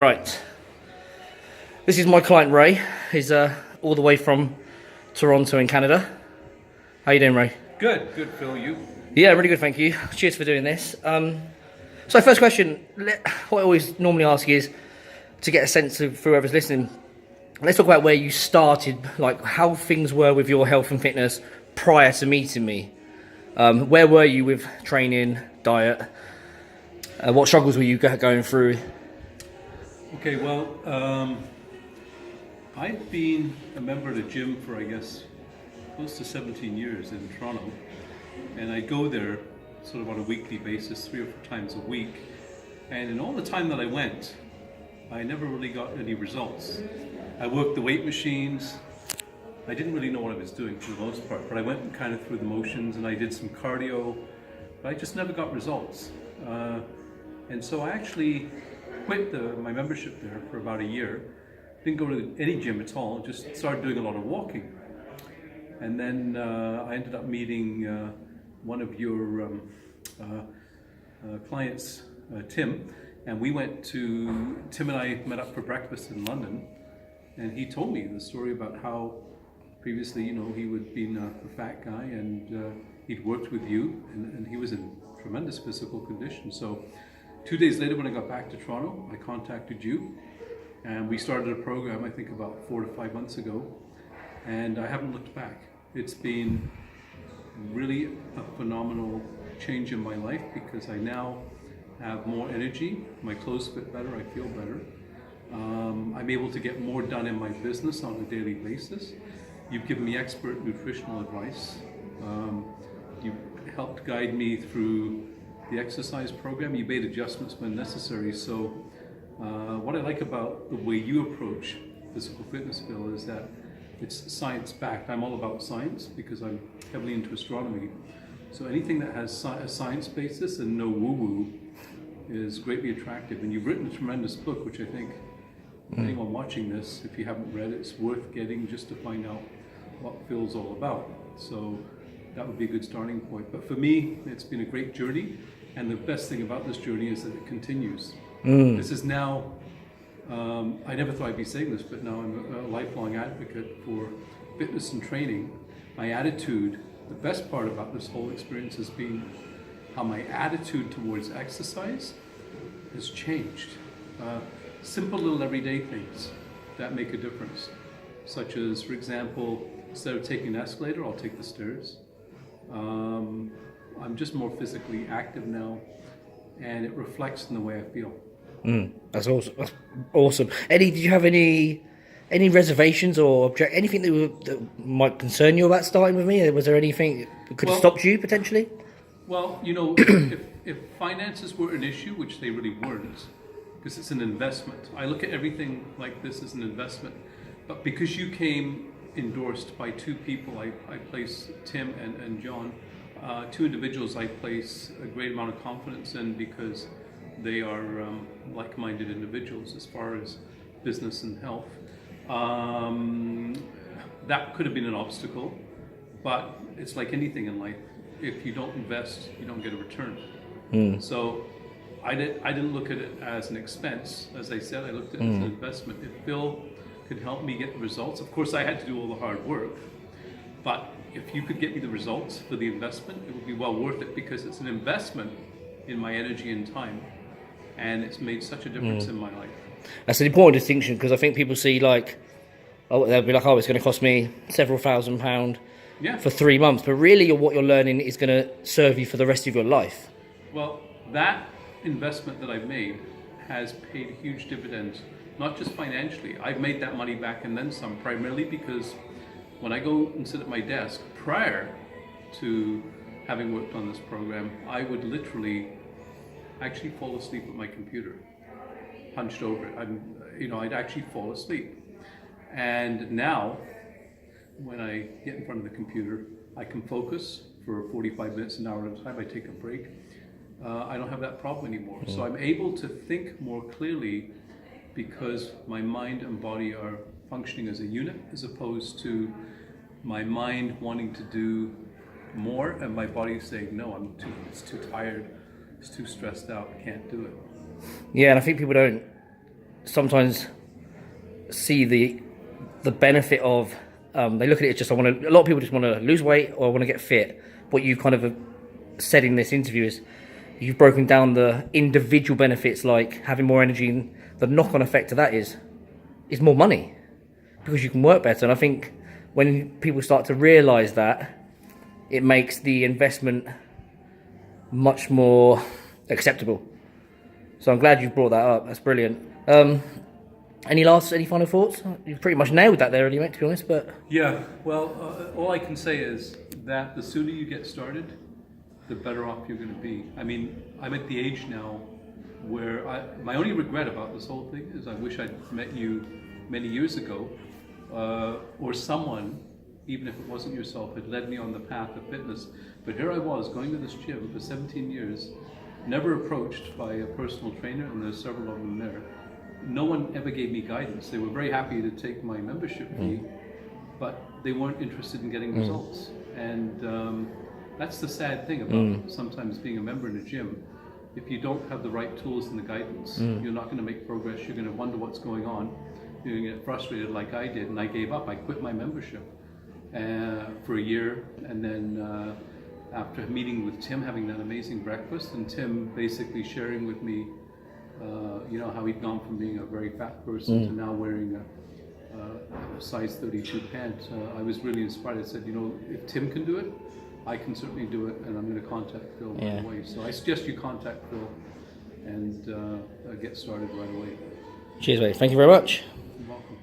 Right, this is my client Ray. He's all the way from Toronto in Canada. How you doing, Ray? Good, Phil. You? Yeah, really good, thank you. Cheers for doing this. So first question, what I always normally ask is to get a sense of whoever's listening. Let's talk about where you started, like how things were with your health and fitness prior to meeting me. Where were you with training, diet? What struggles were you going through? Okay, well, I've been a member of the gym for, I guess, close to 17 years in Toronto. And I go there sort of on a weekly basis, 3 or 4 times a week. And in all the time that I went, I never really got any results. I worked the weight machines. I didn't really know what I was doing for the most part, but I went kind of through the motions and I did some cardio, but I just never got results. And so I actually quit my membership there for about a year. Didn't go to any gym at all, just started doing a lot of walking. And then I ended up meeting one of your clients, Tim, and Tim and I met up for breakfast in London, and he told me the story about how previously, he would been a fat guy and he'd worked with you and he was in tremendous physical condition. So 2 days later when I got back to Toronto, I contacted you and we started a program, I think about 4 to 5 months ago, and I haven't looked back. It's been really a phenomenal change in my life because I now have more energy, my clothes fit better, I feel better. I'm able to get more done in my business on a daily basis. You've given me expert nutritional advice. You've helped guide me through the exercise program. You made adjustments when necessary. So what I like about the way you approach physical fitness, Phil, is that it's science-backed. I'm all about science because I'm heavily into astronomy. So anything that has a science basis and no woo-woo is greatly attractive. And you've written a tremendous book, which I think anyone watching this, if you haven't read it, it's worth getting just to find out what Phil's all about. So that would be a good starting point. But for me, it's been a great journey. And the best thing about this journey is that it continues. This is now, I never thought I'd be saying this, but now I'm a lifelong advocate for fitness and training. My attitude, the best part about this whole experience has been how my attitude towards exercise has changed. Simple little everyday things that make a difference, such as, for example, instead of taking an escalator, I'll take the stairs. I'm just more physically active now, and it reflects in the way I feel. That's awesome. That's awesome. Did you have any reservations or anything that might concern you about starting with me? Was there anything that could have stopped you potentially? Well, if finances were an issue, which they really weren't, because it's an investment. I look at everything like this as an investment. But because you came endorsed by 2 people, I place Tim and John, 2 individuals I place a great amount of confidence in because they are like-minded individuals as far as business and health. That could have been an obstacle, but it's like anything in life. If you don't invest, you don't get a return. So I didn't look at it as an expense. As I said, I looked at it as an investment. If Bill could help me get the results, of course I had to do all the hard work, but if you could get me the results for the investment, it would be well worth it because it's an investment in my energy and time, and it's made such a difference in my life. That's an important distinction because I think people see they'll be like, it's going to cost me several £1,000s for 3 months, but really what you're learning is going to serve you for the rest of your life. Well, that investment that I've made has paid huge dividends, not just financially. I've made that money back and then some, primarily because when I go and sit at my desk, prior to having worked on this program, I would literally actually fall asleep at my computer, hunched over it. I'd actually fall asleep. And now, when I get in front of the computer, I can focus for 45 minutes, an hour at a time. I take a break. I don't have that problem anymore. So I'm able to think more clearly because my mind and body are functioning as a unit, as opposed to my mind wanting to do more and my body saying, no, it's too tired, it's too stressed out, I can't do it. Yeah, and I think people don't sometimes see the benefit of. They look at it as just a lot of people just want to lose weight or want to get fit. What you kind of have said in this interview is you've broken down the individual benefits, like having more energy, and the knock-on effect of that is more money because you can work better. And I think when people start to realise that, it makes the investment much more acceptable. So I'm glad you brought that up. That's brilliant. Any final thoughts? You've pretty much nailed that there, anyway, to be honest. But yeah, well, all I can say is that the sooner you get started, the better off you're going to be. I mean, I'm at the age now where my only regret about this whole thing is I wish I'd met you many years ago, or someone, even if it wasn't yourself, had led me on the path of fitness. But here I was going to this gym for 17 years, never approached by a personal trainer, and there's several of them there. No one ever gave me guidance. They were very happy to take my membership fee, but they weren't interested in getting results. And that's the sad thing about sometimes being a member in a gym. If you don't have the right tools and the guidance, you're not going to make progress. You're going to wonder what's going on. You're going to get frustrated like I did, and I gave up. I quit my membership for a year, and then after meeting with Tim, having that amazing breakfast, and Tim basically sharing with me how he'd gone from being a very fat person to now wearing a size 32 pant. I was really inspired. I said, if Tim can do it, I can certainly do it, and I'm going to contact Phil right away. So I suggest you contact Phil and get started right away. Cheers, mate. Thank you very much. You're welcome.